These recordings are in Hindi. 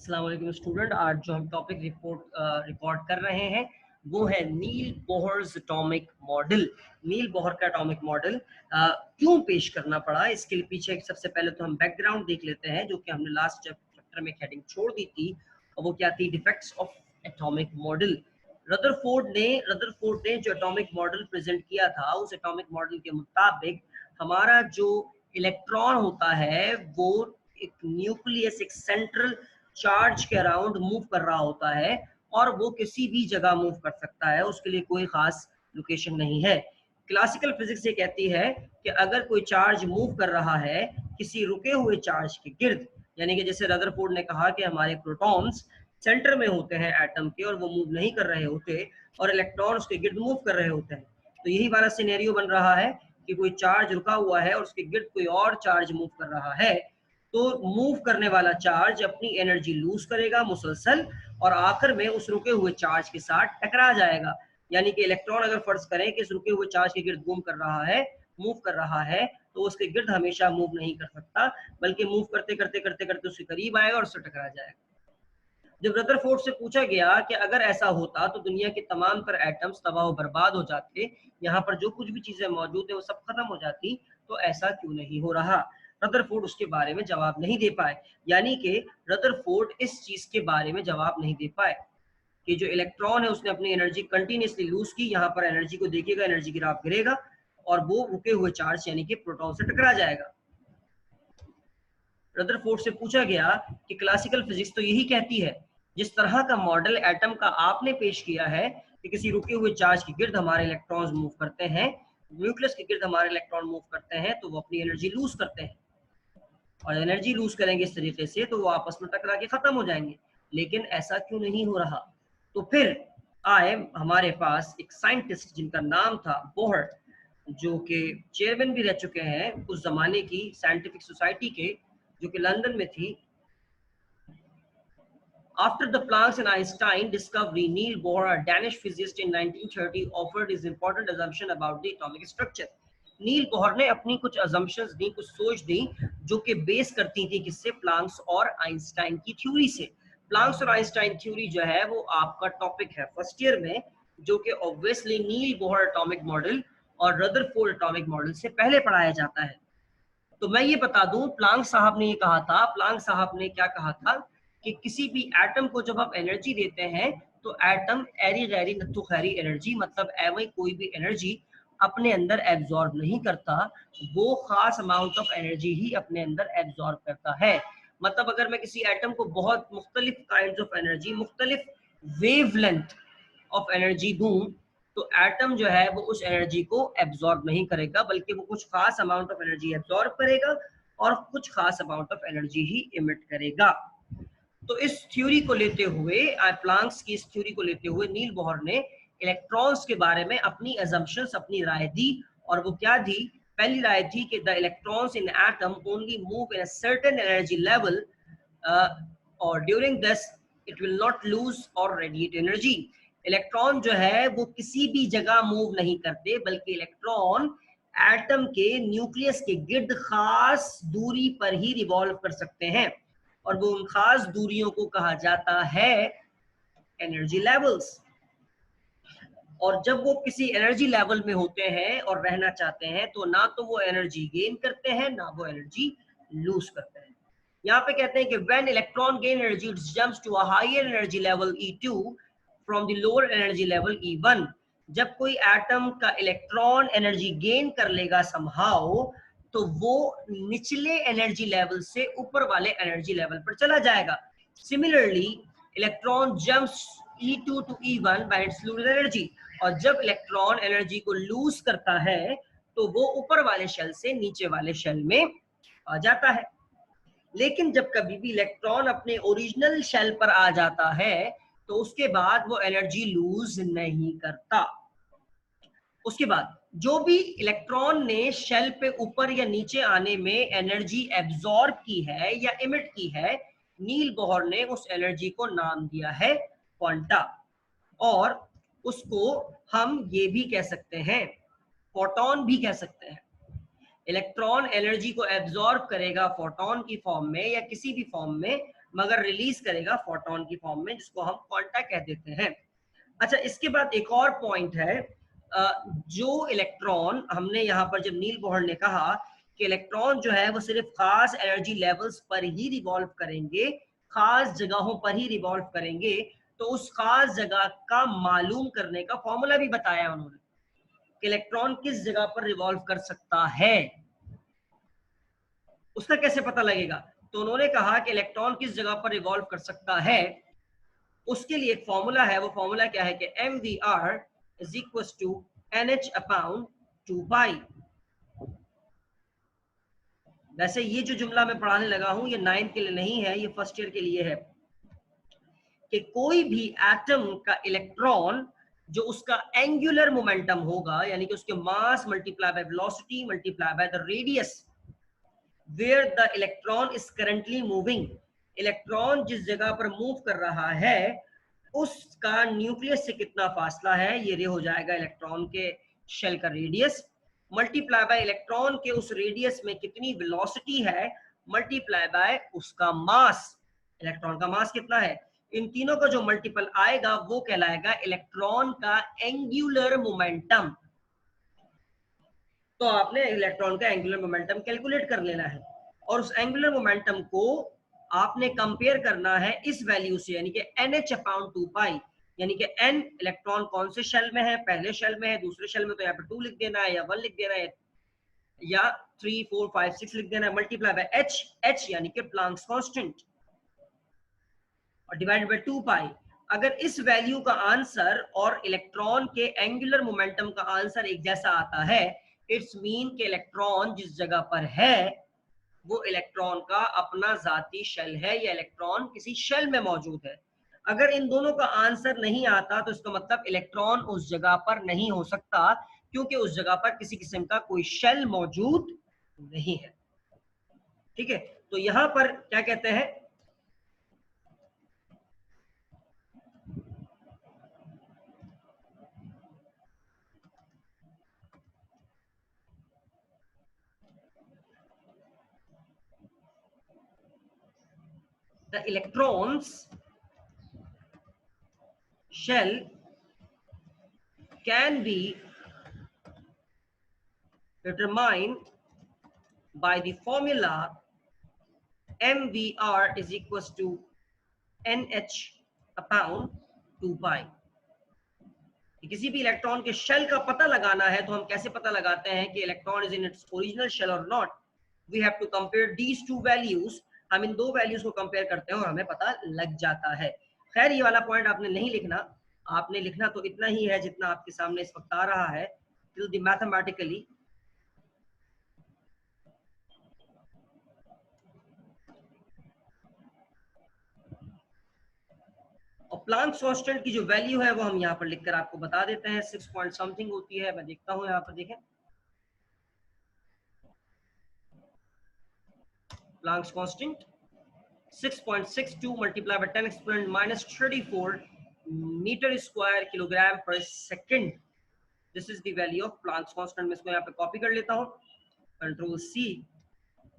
अस्सलाम वालेकुम स्टूडेंट। आज जो हम टॉपिक रिकॉर्ड कर रहे हैं वो है नील बोहर्स एटॉमिक मॉडल। नील बोहर का एटॉमिक मॉडल क्यों पेश करना पड़ा, इसके पीछे सबसे पहले तो हम बैकग्राउंड देख लेते हैं, जो कि हमने लास्ट चैप्टर में हेडिंग छोड़ दी थी, और वो क्या थी? Defects of atomic model. Rutherford ने जो एटॉमिक मॉडल प्रेजेंट किया था, उस एटॉमिक मॉडल के मुताबिक हमारा जो इलेक्ट्रॉन होता है वो एक न्यूक्लियस, एक सेंट्रल चार्ज के अराउंड मूव कर रहा होता है, और वो किसी भी जगह मूव कर सकता है, उसके लिए कोई खास लोकेशन नहीं है। क्लासिकल फिजिक्स ये कहती है कि अगर कोई चार्ज मूव कर रहा है किसी रुके हुए चार्ज के गिर्द, यानी कि जैसे रदरफोर्ड ने कहा कि हमारे प्रोटॉन्स सेंटर में होते हैं एटम के और वो मूव नहीं कर रहे होते, और इलेक्ट्रॉन उसके गिर्द मूव कर रहे होते हैं, तो यही वाला सिनेरियो बन रहा है कि कोई चार्ज रुका हुआ है और उसके गिर्द कोई और चार्ज मूव कर रहा है, तो मूव करने वाला चार्ज अपनी एनर्जी लूज करेगा मुसलसल, और आखिर में उस रुके हुए चार्ज के साथ टकरा जाएगा। यानी कि इलेक्ट्रॉन अगर फर्ज करें कि इस रुके हुए चार्ज के गिर्द घूम कर रहा है, मूव कर रहा है, तो उसके गिर्द हमेशा मूव नहीं कर सकता, बल्कि मूव करते करते करते करते उसके करीब आएगा और उससे टकरा जाएगा। जब रदरफोर्ड से पूछा गया कि अगर ऐसा होता तो दुनिया के तमाम तर एटम्स तबाह बर्बाद हो जाते, यहाँ पर जो कुछ भी चीजें मौजूद है वो सब खत्म हो जाती, तो ऐसा क्यों नहीं हो रहा? रदरफोर्ड उसके बारे में जवाब नहीं दे पाए। यानी कि रदरफोर्ड इस चीज के बारे में जवाब नहीं दे पाए कि जो इलेक्ट्रॉन है उसने अपनी एनर्जी कंटिन्यूसली लूज की। यहाँ पर एनर्जी को देखिएगा, एनर्जी ग्राफ गिरेगा और वो रुके हुए चार्ज यानी कि प्रोटॉन से टकरा जाएगा। रदरफोर्ड से पूछा गया कि क्लासिकल फिजिक्स तो यही कहती है, जिस तरह का मॉडल एटम का आपने पेश किया है कि किसी रुके हुए चार्ज के गिर्द हमारे इलेक्ट्रॉन्स मूव करते हैं, न्यूक्लियस के गिर्द हमारे इलेक्ट्रॉन मूव करते हैं, तो वो अपनी एनर्जी लूज करते हैं, और एनर्जी लूज करेंगे इस तरीके से तो वो आपस में टकरा के खत्म हो जाएंगे। लेकिन ऐसा क्यों नहीं हो रहा? तो फिर आए हमारे पास एक साइंटिस्ट जिनका नाम था बोहर, जो कि चेयरमैन भी रह चुके हैं उस जमाने की साइंटिफिक सोसाइटी के, जो कि लंदन में थी। After the Planck's and Einstein discovery, Niels Bohr, a Danish physicist in 1930, offered his important assumption about the atomic structure. Niels Bohr ने अपनी कुछ assumptions दी, कुछ सोच दी, जो कि बेस करती थी किससे? प्लांक्स और आइंस्टाइन की थ्योरी से। प्लांक्स और आइंस्टाइन थ्योरी जो है वो आपका टॉपिक है फर्स्ट ईयर में, जो कि ऑब्वियसली नील बोहर एटॉमिक मॉडल और रदरफोर्ड एटॉमिक मॉडल से पहले पढ़ाया जाता है। तो मैं ये बता दूं, प्लांक साहब ने ये कहा था, प्लांक साहब ने क्या कहा था कि किसी भी एटम को जब आप एनर्जी देते हैं तो एटम एरी गैरी नत्थु खैरी एनर्जी, मतलब एवं कोई भी एनर्जी अपने अंदर एब्जॉर्ब नहीं करता, वो खास अमाउंट ऑफ एनर्जी ही अपने अंदर एब्जॉर्ब करता है। मतलब अगर मैं किसी एटम को बहुत मुख्तलिफ काइंड ऑफ एनर्जी, मुख्तलिफ वेवलेंथ ऑफ एनर्जी दूं, तो एटम जो है वो उस एनर्जी को एब्जॉर्ब नहीं करेगा, बल्कि वो कुछ खास अमाउंट ऑफ एनर्जी एब्जॉर्ब करेगा और कुछ खास amount of energy he emit करेगा। तो इस थ्योरी को लेते हुए, प्लांक्स की इस थ्योरी को लेते हुए नील बोहर ने इलेक्ट्रॉन्स के बारे में अपनी अजम्पशंस, अपनी राय दी, और वो क्या दी? पहली राय थी कि the electrons in atom only move in a certain energy level, और during this it will not lose or radiate energy. Electron जो है वो किसी भी जगह मूव नहीं करते, बल्कि इलेक्ट्रॉन एटम के न्यूक्लियस के गिर्द खास दूरी पर ही रिवॉल्व कर सकते हैं, और वो उन खास दूरियों को कहा जाता है एनर्जी लेवल्स। और जब वो किसी एनर्जी लेवल में होते हैं और रहना चाहते हैं, तो ना तो वो एनर्जी गेन करते हैं, ना वो एनर्जी लूज करते हैं। यहाँ पे कहते हैं कि when electron gain energy it jumps to a higher energy level E2 from the lower energy level E1। जब कोई एटम का इलेक्ट्रॉन एनर्जी गेन कर लेगा समहाउ, तो वो निचले एनर्जी लेवल से ऊपर वाले एनर्जी लेवल पर चला जाएगा। Similarly electron jumps E2 to E1 by its loose energy, और जब इलेक्ट्रॉन एनर्जी को लूज करता है तो वो ऊपर वाले शेल से नीचे वाले शेल में आ जाता है। लेकिन जब कभी भी इलेक्ट्रॉन अपने ओरिजिनल शेल पर आ जाता है तो उसके बाद वो एनर्जी लूज नहीं करता। उसके बाद जो भी इलेक्ट्रॉन ने शेल पे ऊपर या नीचे आने में एनर्जी एब्जॉर्ब की है या इमिट की है, नील बोहर ने उस एनर्जी को नाम दिया है क्वांटा, और उसको हम ये भी कह सकते हैं, फोटोन भी कह सकते हैं। इलेक्ट्रॉन एनर्जी को एब्जॉर्ब करेगा फोटोन की फॉर्म में या किसी भी फॉर्म में, मगर रिलीज करेगा फोटोन की फॉर्म में, जिसको हम क्वांटा कह देते हैं। अच्छा, इसके बाद एक और पॉइंट है, जो इलेक्ट्रॉन हमने यहाँ पर जब नील बोहर ने कहा कि इलेक्ट्रॉन जो है वो सिर्फ खास एनर्जी लेवल्स पर ही रिवॉल्व करेंगे, खास जगहों पर ही रिवॉल्व करेंगे, तो उस खास जगह का मालूम करने का फॉर्मूला भी बताया उन्होंने कि इलेक्ट्रॉन किस जगह पर रिवॉल्व कर सकता है, उसका कैसे पता लगेगा। तो उन्होंने कहा कि इलेक्ट्रॉन किस जगह पर रिवॉल्व कर सकता है, उसके लिए एक फॉर्मूला है। वो फॉर्मूला क्या है कि mvr is equal to nh upon 2 pi. वैसे ये जो जुमला मैं पढ़ाने लगा हूं ये 9th के लिए नहीं है, ये फर्स्ट ईयर के लिए है, कि कोई भी एटम का इलेक्ट्रॉन जो उसका एंगुलर मोमेंटम होगा, यानी कि उसके mass multiply by velocity multiply by the radius where the electron is currently moving, electron जिस जगह पर मूव कर रहा है उसका न्यूक्लियस से कितना फासला है, ये रे हो जाएगा इलेक्ट्रॉन के शेल का रेडियस, मल्टीप्लाई बाय इलेक्ट्रॉन के उस रेडियस में कितनी वेलोसिटी है, मल्टीप्लाई बाय उसका मास, इलेक्ट्रॉन का मास कितना है, इन तीनों का जो मल्टीपल आएगा वो कहलाएगा इलेक्ट्रॉन का एंगुलर मोमेंटम। तो आपने इलेक्ट्रॉन का एंगुलर मोमेंटम कैलकुलेट कर लेना है, और उस एंगुलर मोमेंटम को आपने कंपेयर करना है इस वैल्यू से, यानी कि nh अपॉन 2 पाई, यानी कि n इलेक्ट्रॉन कौन से शेल में है, पहले शेल में है, दूसरे शेल में तो यहाँ पे 2 लिख देना है या 1 लिख देना है या 3 4 5 6 लिख देना है, मल्टीप्लाई बाय h यानी कि प्लैंक्स कांस्टेंट और डिवाइडेड बाय 2 पाई। अगर इस वैल्यू का आंसर और इलेक्ट्रॉन के एंगुलर मोमेंटम का आंसर एक जैसा आता है, इट्स मीन कि इलेक्ट्रॉन जिस जगह पर है वो इलेक्ट्रॉन का अपना जाती शेल है या इलेक्ट्रॉन किसी शेल में मौजूद है। अगर इन दोनों का आंसर नहीं आता तो इसका मतलब इलेक्ट्रॉन उस जगह पर नहीं हो सकता, क्योंकि उस जगह पर किसी किस्म का कोई शेल मौजूद नहीं है। ठीक है, तो यहां पर क्या कहते हैं, the electrons shell can be determined by the formula mvr is equals to nh upon 2 pi। किसी भी इलेक्ट्रॉन के शेल का पता लगाना है तो हम कैसे पता लगाते हैं कि electron is in its original shell or not, we have to compare these two values. हम इन दो वैल्यूज को कंपेयर करते हैं और हमें पता लग जाता है। खैर ये वाला पॉइंट आपने नहीं लिखना, आपने लिखना तो इतना ही है जितना आपके सामने इस वक्त आ रहा है, टिल द मैथमेटिकली और प्लैंक्स कांस्टेंट की जो वैल्यू है वो हम यहाँ पर लिखकर आपको बता देते हैं, 6 पॉइंट समथिंग होती है। मैं देखता हूँ यहाँ पर, देखें Planck's constant 6.62 multiplied by 10 exponent minus 34 meter square kilogram per second. This is the value of Planck's constant। मैं इसको यहाँ पे कॉपी कर लेता हूँ, कंट्रोल C,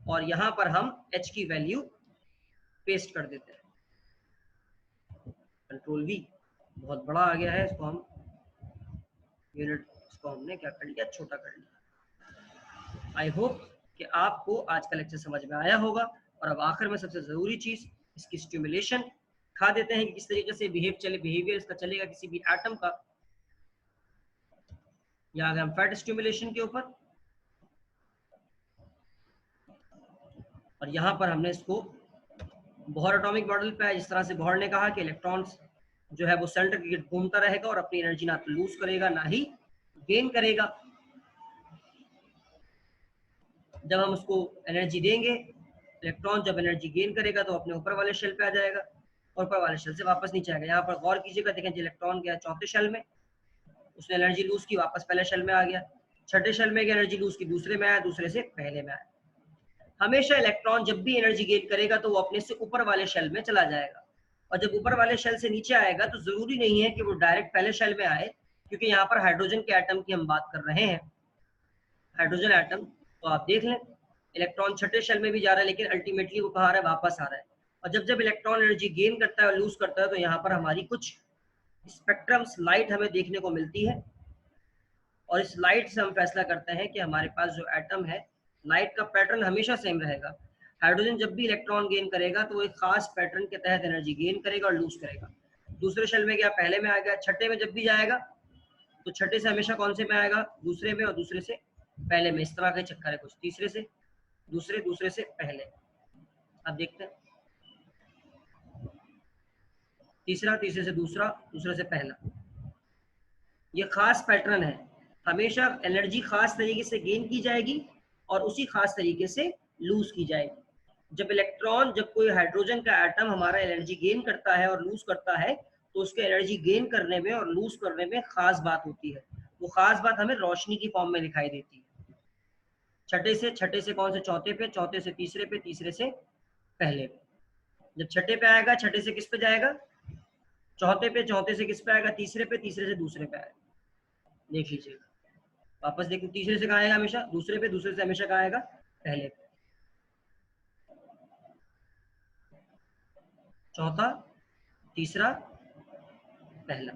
और यहाँ पर हम h की वैल्यू पेस्ट कर देते हैं, कंट्रोल V। बहुत बड़ा आ गया है, इसको हम यूनिट, इसको हमने क्या कर लिया, छोटा कर लिया। आई होप कि आपको आज का लेक्चर समझ में आया होगा। और अब आखिर में सबसे जरूरी चीज इसकी स्टिमुलेशन दिखा देते हैं कि किस तरीके से बिहेवियर इसका चलेगा किसी भी एटम का। या अगर हम फैट स्टिमुलेशन के ऊपर, और यहाँ पर हमने इसको बोहर एटॉमिक मॉडल पे है। जिस तरह से बोहर ने कहा कि इलेक्ट्रॉन्स जो है वो सेंटर के गिर्द घूमता रहेगा और अपनी एनर्जी ना तो लूज करेगा ना ही गेन करेगा। जब हम उसको एनर्जी देंगे, इलेक्ट्रॉन जब एनर्जी गेन करेगा तो अपने ऊपर वाले शेल पे आ जाएगा और ऊपर वाले शेल से वापस नीचे आएगा। यहाँ पर गौर कीजिएगा, देखें इलेक्ट्रॉन गया चौथे शेल में, उसने एनर्जी लूज की, वापस पहले शेल में आ गया, छठे शेल में गया, एनर्जी लूज की, दूसरे में आया, दूसरे से पहले में आया। हमेशा इलेक्ट्रॉन जब भी एनर्जी गेन करेगा तो वो अपने से ऊपर वाले शेल में चला जाएगा, और जब ऊपर वाले शेल से नीचे आएगा तो जरूरी नहीं है कि वो डायरेक्ट पहले शेल में आए, क्योंकि यहाँ पर हाइड्रोजन के एटम की हम बात कर रहे हैं। हाइड्रोजन एटम तो आप देख लें, इलेक्ट्रॉन छठे शेल में भी जा रहा है लेकिन अल्टीमेटली वो कहाँ आ रहा है, वापस आ रहा है। और जब जब इलेक्ट्रॉन एनर्जी गेन करता है और लूज करता है तो यहाँ पर हमारी कुछ स्पेक्ट्रम्स लाइट हमें देखने को मिलती है, और इस लाइट से हम फैसला करते हैं कि हमारे पास जो एटम है, लाइट का पैटर्न हमेशा सेम रहेगा। हाइड्रोजन जब भी इलेक्ट्रॉन गेन करेगा तो वो एक खास पैटर्न के तहत एनर्जी गेन करेगा और लूज करेगा। दूसरे शेल में गया, पहले में आ गया, छठे में जब भी जाएगा तो छठे से हमेशा कौन से में आएगा, दूसरे में, और दूसरे से पहले में। इस तरह का चक्कर है कुछ, तीसरे से दूसरे, दूसरे से पहले। अब देखते हैं, तीसरा, तीसरे से दूसरा, दूसरे से पहला। ये खास पैटर्न है, हमेशा एनर्जी खास तरीके से गेन की जाएगी और उसी खास तरीके से लूज की जाएगी। जब इलेक्ट्रॉन, जब कोई हाइड्रोजन का एटम हमारा एनर्जी गेन करता है और लूज करता है तो उसके एनर्जी गेन करने में और लूज करने में खास बात होती है। वो खास बात हमें रोशनी की फॉर्म में दिखाई देती है। छठे से कौन से, चौथे पे, चौथे से तीसरे पे, तीसरे से पहले पे। जब छठे पे आएगा, छठे से किस पे जाएगा, चौथे पे, चौथे से किस पे आएगा, तीसरे पे, तीसरे से दूसरे पे आएगा। देख लीजिएगा, वापस देखिए, तीसरे से कहाँ आएगा हमेशा, दूसरे पे, दूसरे से हमेशा कहाँ आएगा, पहले पे। चौथा, तीसरा, पहला।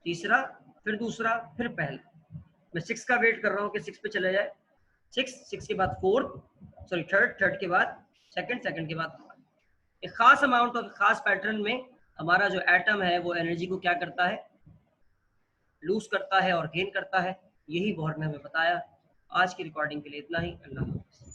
तीसरा, फिर दूसरा, फिर पहला। मैं 6 का वेट कर रहा हूँ कि 6 पे चले जाए। 6 के बाद फोर्थ, सॉरी थर्ड के बाद सेकंड, सेकंड के बाद एक खास अमाउंट ऑफ खास पैटर्न में हमारा जो एटम है वो एनर्जी को क्या करता है, लूज करता है और गेन करता है। यही बोहर ने हमें बताया। आज की रिकॉर्डिंग के लिए इतना ही। अल्लाह हाफ़िज़।